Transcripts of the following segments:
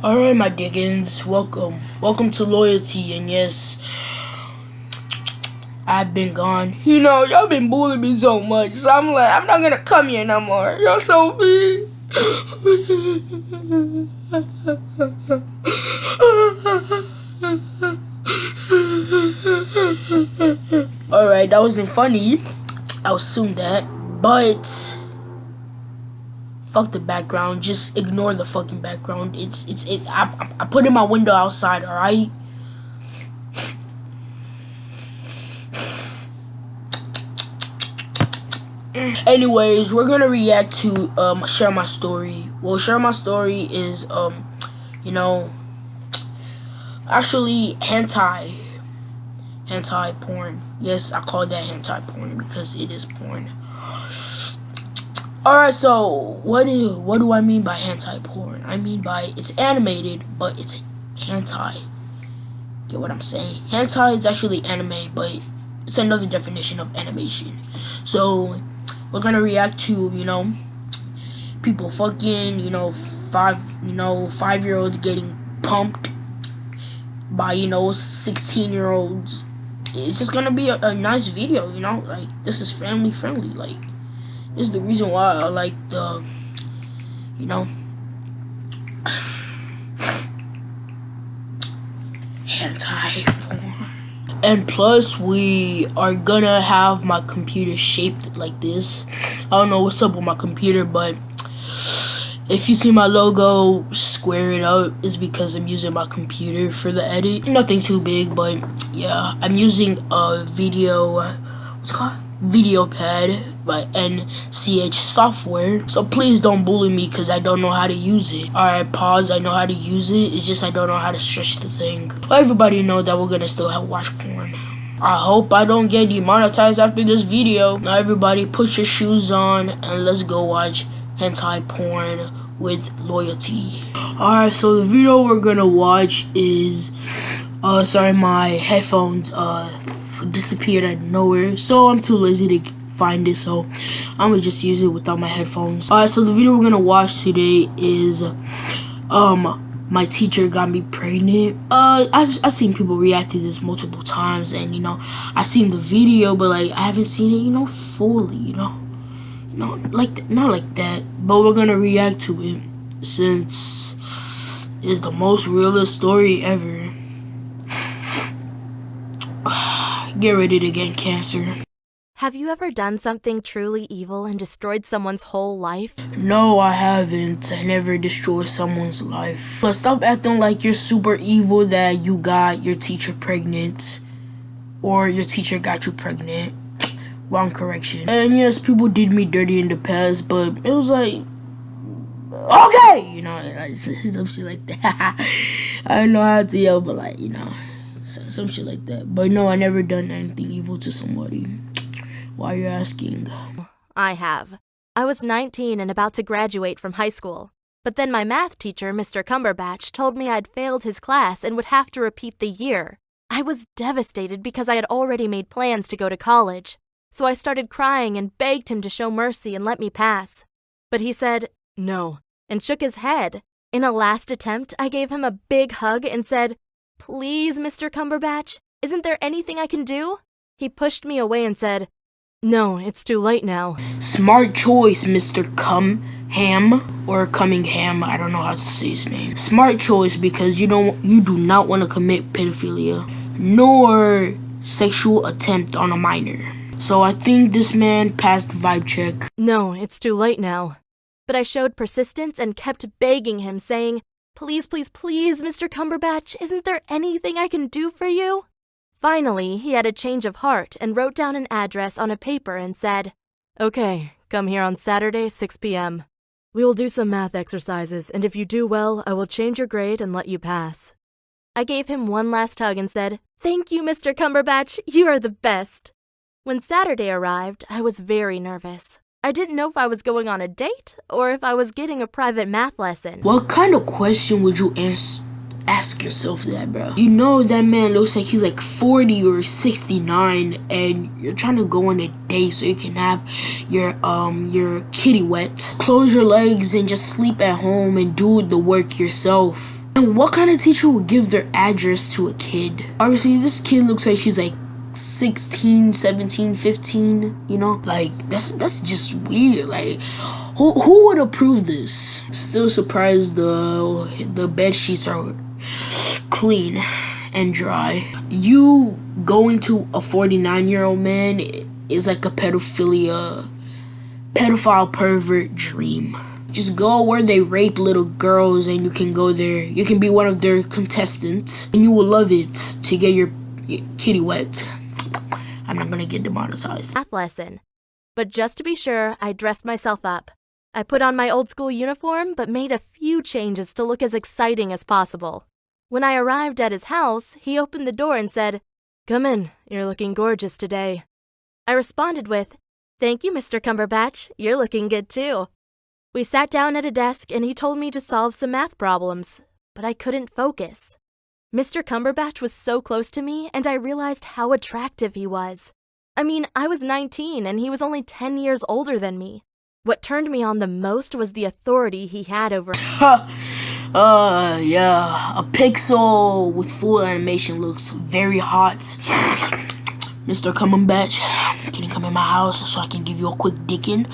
Alright, my diggins, welcome to loyalty. And yes, I've been gone. Y'all been bullying me so much, so I'm like, I'm not gonna come here no more. Y'all so mean. Alright, that wasn't funny. I'll assume that, but fuck the background. Just ignore the fucking background. I put in my window outside. All right. Anyways, we're gonna react to share my story. Well, share my story is actually hentai porn. Yes, I call that hentai porn because it is porn. Alright, so what do I mean by hentai porn? I mean by it's animated, but it's hentai. Get what I'm saying? Hentai is actually anime, but it's another definition of animation. So we're gonna react to people fucking 5-year-olds getting pumped by 16-year-olds. It's just gonna be a nice video, like this is family friendly. Like this is the reason why I like the hentai porn. And plus, we are gonna have my computer shaped like this. I don't know what's up with my computer, but if you see my logo square it up, it's because I'm using my computer for the edit. Nothing too big, but yeah, I'm using a video pad by NCH software. So please don't bully me because I don't know how to use it. Alright, pause. I know how to use it. It's just I don't know how to stretch the thing. But everybody know that we're gonna still watch porn. I hope I don't get demonetized after this video. Now everybody put your shoes on and let's go watch hentai porn with loyalty. Alright, so the video we're gonna watch is sorry, my headphones disappeared out of nowhere, so I'm too lazy to find it, so I'm gonna just use it without my headphones. Alright, so the video we're gonna watch today is my teacher got me pregnant. I've seen people react to this multiple times, and I've seen the video, but like I haven't seen it fully, not like that. But we're gonna react to it since it's the most realest story ever. Get ready to get cancer. Have you ever done something truly evil and destroyed someone's whole life? No, I haven't. I never destroyed someone's life. But stop acting like you're super evil that you got your teacher pregnant. Or your teacher got you pregnant. Wrong correction. And yes, people did me dirty in the past, but it was like, okay! Some shit like that. I don't know how to yell, but like, some shit like that. But no, I never done anything evil to somebody. Why are you asking? I have. I was 19 and about to graduate from high school. But then my math teacher, Mr. Cumberbatch, told me I'd failed his class and would have to repeat the year. I was devastated because I had already made plans to go to college. So I started crying and begged him to show mercy and let me pass. But he said, no, and shook his head. In a last attempt, I gave him a big hug and said, please, Mr. Cumberbatch, isn't there anything I can do? He pushed me away and said, no, it's too late now. Smart choice, Mr. Cumham or Cummingham. I don't know how to say his name. Smart choice because you do not want to commit pedophilia nor sexual attempt on a minor. So I think this man passed the vibe check. No, it's too late now. But I showed persistence and kept begging him, saying, please, please, please, Mr. Cumberbatch, isn't there anything I can do for you? Finally, he had a change of heart and wrote down an address on a paper and said, okay, come here on Saturday, 6 p.m. We will do some math exercises, and if you do well, I will change your grade and let you pass. I gave him one last hug and said, thank you, Mr. Cumberbatch, you are the best. When Saturday arrived, I was very nervous. I didn't know if I was going on a date or if I was getting a private math lesson. What kind of question would you ask yourself that, bro? That man looks like he's like 40 or 69, and you're trying to go on a date so you can have your kitty wet. Close your legs and just sleep at home and do the work yourself. And what kind of teacher would give their address to a kid? Obviously, this kid looks like she's like 16, 17, 15, you know? Like, that's just weird. Like, who would approve this? Still surprised the bed sheets are clean and dry. You going to a 49-year-old man is like a pedophile pervert dream. Just go where they rape little girls and you can go there. You can be one of their contestants and you will love it to get your kitty wet. I'm not gonna get demonetized. Math lesson. But just to be sure, I dressed myself up. I put on my old school uniform, but made a few changes to look as exciting as possible. When I arrived at his house, he opened the door and said, "Come in, you're looking gorgeous today." I responded with, "Thank you, Mr. Cumberbatch, you're looking good too." We sat down at a desk and he told me to solve some math problems, but I couldn't focus. Mr. Cumberbatch was so close to me and I realized how attractive he was. I mean, I was 19 and he was only 10 years older than me. What turned me on the most was the authority he had over me. Yeah, a pixel with full animation looks very hot. Mr. Cumberbatch, can you come in my house so I can give you a quick dickin'?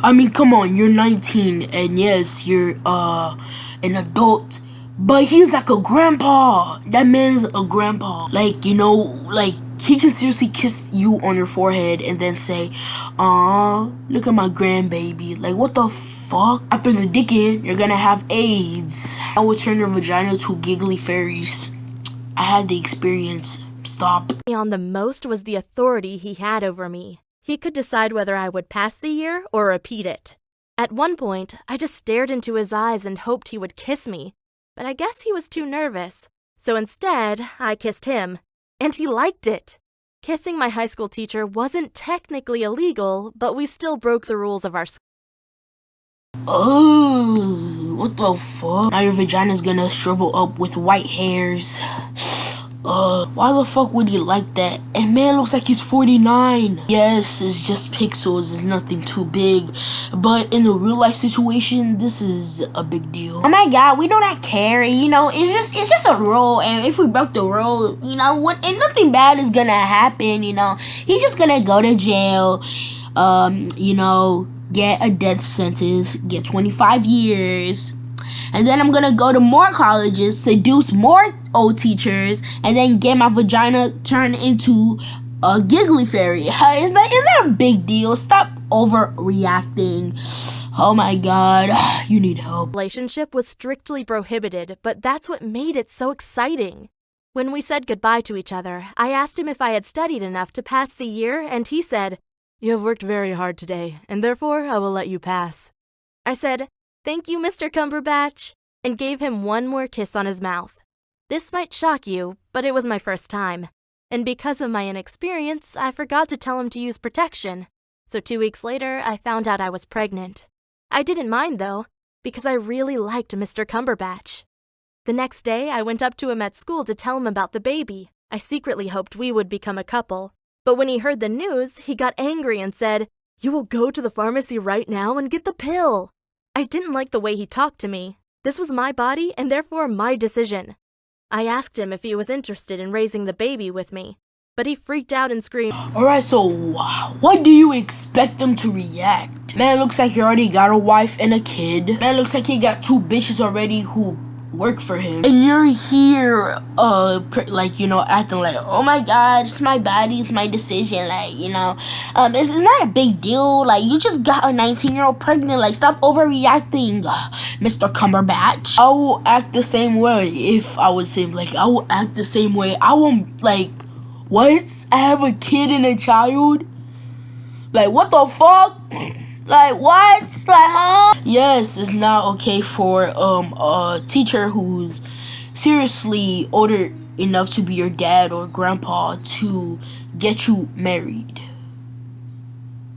I mean, come on, you're 19, and yes, you're, an adult, but he's like a grandpa. That man's a grandpa. Like, you know, like, he can seriously kiss you on your forehead and then say, "Aw, look at my grandbaby." Like, what the fuck? After the dickin', you're gonna have AIDS. I would turn your vagina to giggly fairies. I had the experience. Stop. On the most was the authority he had over me. He could decide whether I would pass the year or repeat it. At one point, I just stared into his eyes and hoped he would kiss me, but I guess he was too nervous. So instead, I kissed him, and he liked it. Kissing my high school teacher wasn't technically illegal, but we still broke the rules of our school. Oh, what the fuck? Now your vagina's gonna shrivel up with white hairs. Why the fuck would he like that? And man looks like he's 49. Yes, it's just pixels, it's nothing too big. But in the real life situation, this is a big deal. Oh my god, we do not care, you know, it's just a rule, and if we broke the rule, you know, and nothing bad is gonna happen, you know. He's just gonna go to jail, you know, get a death sentence, get 25 years. And then I'm gonna go to more colleges, seduce more old teachers, and then get my vagina turned into a giggly fairy. Is that a big deal? Stop overreacting. Oh my god, you need help. Relationship was strictly prohibited, but that's what made it so exciting. When we said goodbye to each other, I asked him if I had studied enough to pass the year, and he said, "You have worked very hard today, and therefore I will let you pass." I said, "Thank you, Mr. Cumberbatch," and gave him one more kiss on his mouth. This might shock you, but it was my first time. And because of my inexperience, I forgot to tell him to use protection. So 2 weeks later, I found out I was pregnant. I didn't mind, though, because I really liked Mr. Cumberbatch. The next day, I went up to him at school to tell him about the baby. I secretly hoped we would become a couple. But when he heard the news, he got angry and said, "You will go to the pharmacy right now and get the pill." I didn't like the way he talked to me. This was my body and therefore my decision. I asked him if he was interested in raising the baby with me, but he freaked out and screamed, Alright, so what do you expect them to react? Man, looks like he already got a wife and a kid. Man, looks like he got 2 bitches already who work for him. And you're here, like, you know, acting like, "Oh my god, it's my body, it's my decision." Like, you know, it's not a big deal. Like, you just got a 19-year-old pregnant. Like, stop overreacting, Mr. Cumberbatch. I will act the same way if I was him. Like, I will act the same way. I won't, like, what? I have a kid and a child? Like, what the fuck? Like, what? Like, huh? Yes, it's not okay for a teacher who's seriously older enough to be your dad or grandpa to get you married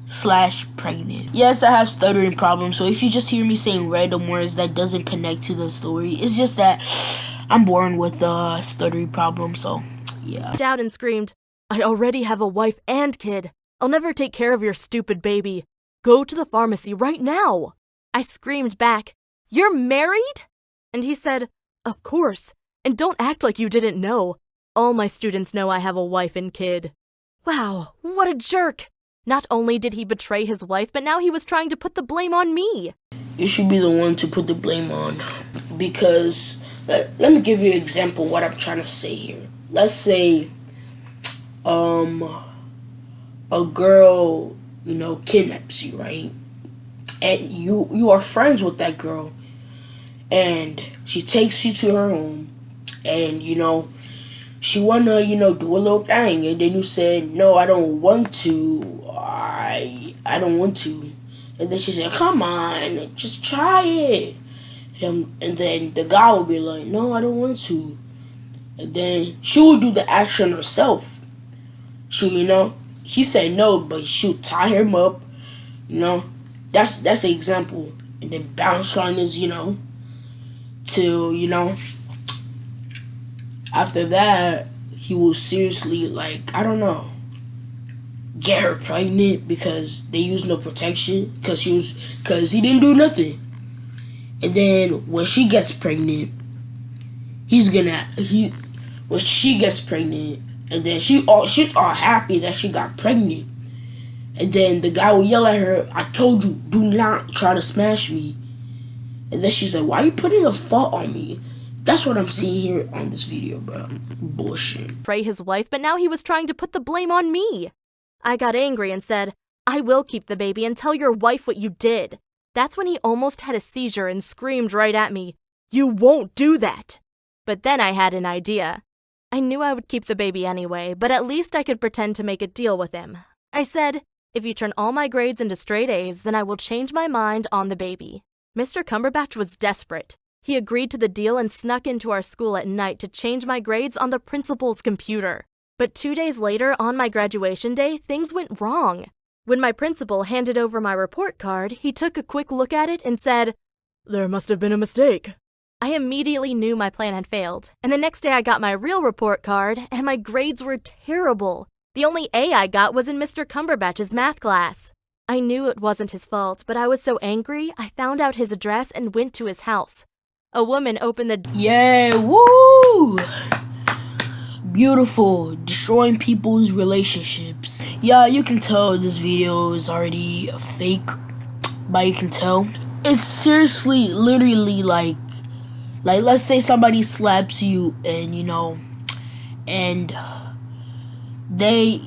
/ pregnant. Yes, I have stuttering problems, so if you just hear me saying random words that doesn't connect to the story, it's just that I'm born with a stuttering problem, so yeah. Out and screamed, "I already have a wife and kid. I'll never take care of your stupid baby. Go to the pharmacy right now." I screamed back, "You're married?" And he said, Of course. And don't act like you didn't know. All my students know I have a wife and kid. Wow, what a jerk. Not only did he betray his wife, but now he was trying to put the blame on me. You should be the one to put the blame on. Because, let me give you an example of what I'm trying to say here. Let's say, a girl, kidnaps you, right? And you are friends with that girl. And she takes you to her home. And, she wanna, do a little thing. And then you said, no, I don't want to. I don't want to. And then she said, come on, just try it. And then the guy will be like, no, I don't want to. And then she will do the action herself. He said no, but she'll tie him up. That's an example. And then bounce on his, till, after that, he will seriously, I don't know, get her pregnant because they used no protection because he didn't do nothing. And then when she gets pregnant, when she gets pregnant, and then she's all happy that she got pregnant. And then the guy will yell at her, I told you, do not try to smash me. And then she's like, why are you putting a fault on me? That's what I'm seeing here on this video, bro. Bullshit. Betray his wife, but now he was trying to put the blame on me. I got angry and said, I will keep the baby and tell your wife what you did. That's when he almost had a seizure and screamed right at me, you won't do that. But then I had an idea. I knew I would keep the baby anyway, but at least I could pretend to make a deal with him. I said, if you turn all my grades into straight A's, then I will change my mind on the baby. Mr. Cumberbatch was desperate. He agreed to the deal and snuck into our school at night to change my grades on the principal's computer. But 2 days later, on my graduation day, things went wrong. When my principal handed over my report card, he took a quick look at it and said, there must have been a mistake. I immediately knew my plan had failed, and the next day I got my real report card, and my grades were terrible. The only A I got was in Mr. Cumberbatch's math class. I knew it wasn't his fault, but I was so angry, I found out his address and went to his house. A woman opened the... Yeah, woo! Beautiful. Destroying people's relationships. Yeah, you can tell this video is already fake, but you can tell. It's seriously, literally like let's say somebody slaps you and, and they,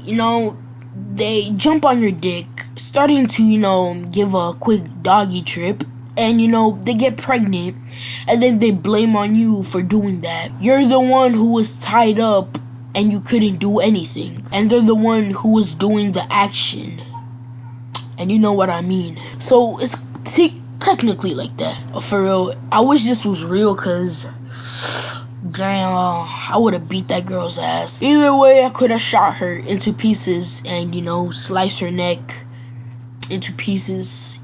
they jump on your dick, starting to, give a quick doggy trip, and, they get pregnant, and then they blame on you for doing that. You're the one who was tied up, and you couldn't do anything. And they're the one who was doing the action. And you know what I mean. So, it's technically like that. For real, I wish this was real, because... damn, I would have beat that girl's ass. Either way, I could have shot her into pieces and, slice her neck into pieces,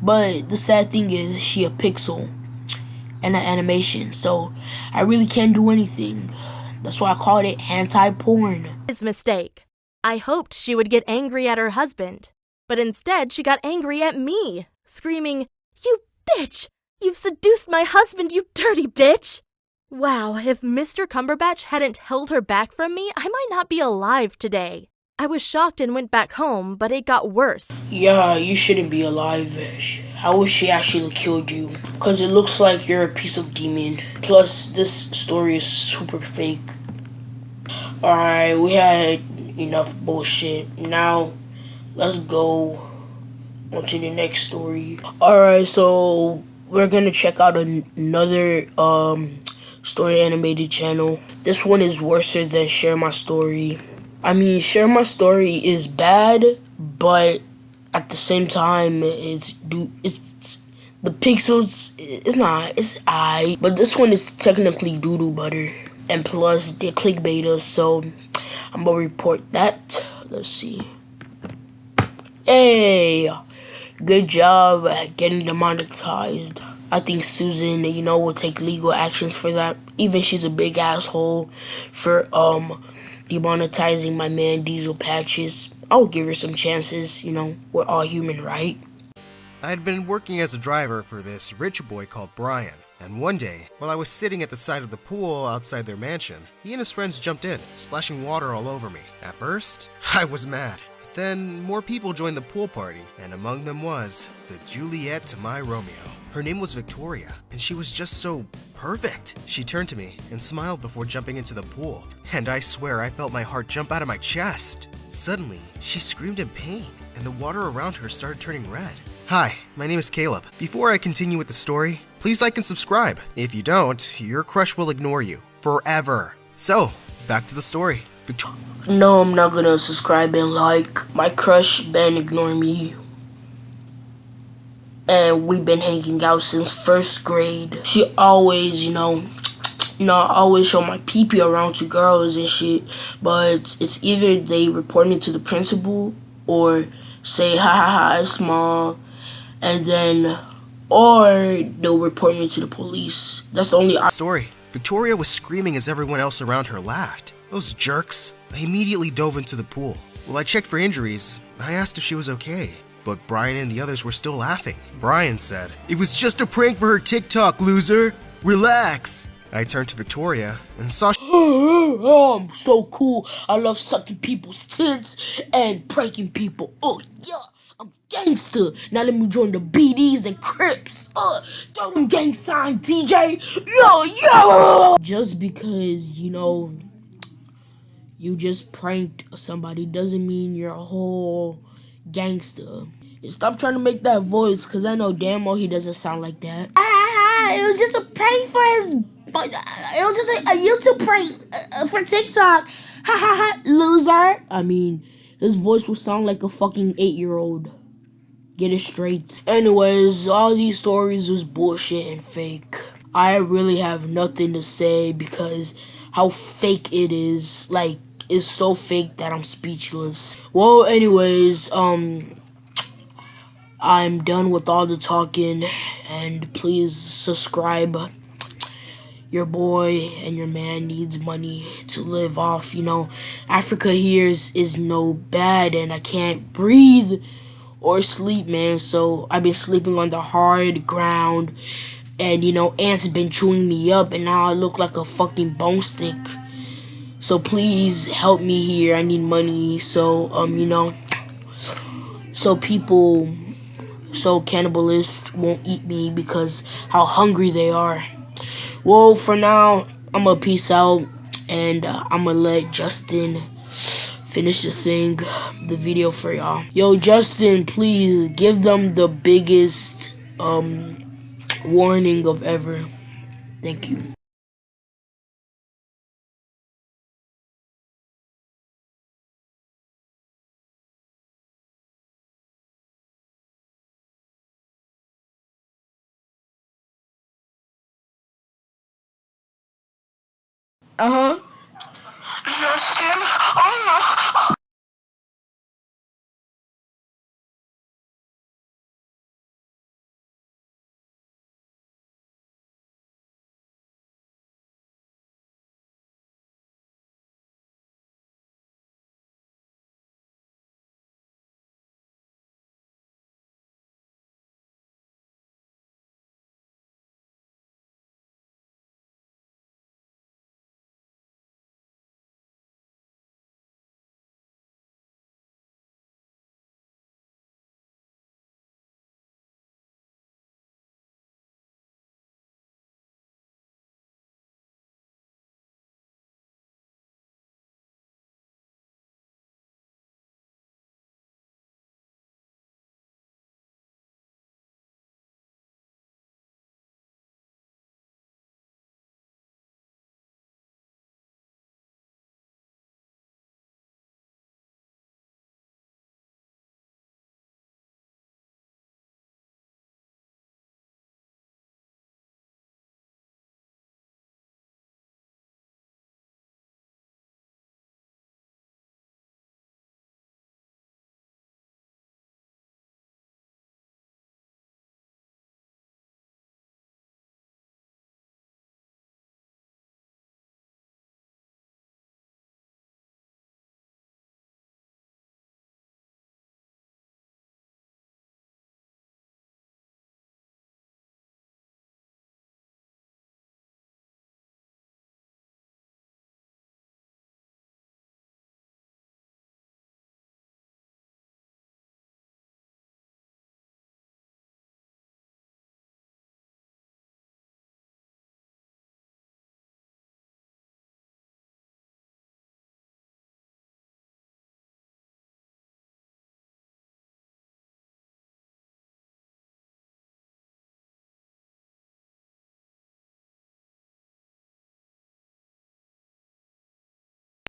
But the sad thing is, she a pixel and an animation, so I really can't do anything. That's why I called it hentai porn. His mistake. I hoped she would get angry at her husband, but instead she got angry at me, screaming, you bitch! You've seduced my husband, you dirty bitch! Wow, if Mr. Cumberbatch hadn't held her back from me, I might not be alive today. I was shocked and went back home, but it got worse. Yeah, you shouldn't be alive. I wish she actually killed you, because it looks like you're a piece of demon. Plus, this story is super fake. Alright, we had enough bullshit. Now, let's go on to the next story. Alright, so we're gonna check out another story animated channel. This one is worse than Share My Story. I mean, Share My Story is bad, but at the same time, it's the pixels. It's I. But this one is technically doo-doo butter, and plus they clickbait us. So I'm gonna report that. Let's see. Hey, good job at getting demonetized. I think Susan, will take legal actions for that. Even she's a big asshole for demonetizing my man Diesel Patches. I'll give her some chances, we're all human, right? I had been working as a driver for this rich boy called Brian, And one day, while I was sitting at the side of the pool outside their mansion, he and his friends jumped in, splashing water all over me. At first, I was mad. But then, more people joined the pool party, and among them was the Juliet to my Romeo. Her name was Victoria, and she was just so perfect. She turned to me and smiled before jumping into the pool, and I swear I felt my heart jump out of my chest. Suddenly, she screamed in pain, and the water around her started turning red. Hi, my name is Caleb. Before I continue with the story, please like and subscribe. If you don't, your crush will ignore you forever. So, back to the story. No, I'm not gonna subscribe and like. My crush been ignoring me. And we've been hanging out since first grade. She always, always show my pee-pee around to girls and shit. But it's either they report me to the principal or say, ha ha ha, it's small. And then, or they'll report me to the police. That's the only story. Victoria was screaming as everyone else around her laughed. Those jerks. I immediately dove into the pool. While I checked for injuries, I asked if she was okay. But Brian and the others were still laughing. Brian said, "It was just a prank for her TikTok, loser. Relax." I turned to Victoria and saw Oh, I'm so cool. I love sucking people's tits and pranking people. Oh, yeah. I'm gangster. Now let me join the BDs and Crips. Throw them gang sign, DJ. Yo, yo. Just because, you just pranked somebody doesn't mean you're a whole gangster. Stop trying to make that voice, because I know damn well he doesn't sound like that. It was just a prank for his... It was just a YouTube prank for TikTok. Ha ha ha, loser. I mean, his voice will sound like a fucking 8-year-old. Get it straight. Anyways, all these stories was bullshit and fake. I really have nothing to say because how fake it is. Like, it's so fake that I'm speechless. Well, anyways, I'm done with all the talking, and please subscribe. Your boy and your man needs money to live off. Africa here is no bad, and I can't breathe or sleep, man. So I've been sleeping on the hard ground, and ants been chewing me up, and now I look like a fucking bone stick. So please help me here. I need money. So so people, so cannibalists won't eat me because how hungry they are. Well, for now, I'm gonna peace out, and I'm gonna let Justin finish the video for y'all. Yo, Justin, please give them the biggest warning of ever. Thank you. Uh huh. Justin, oh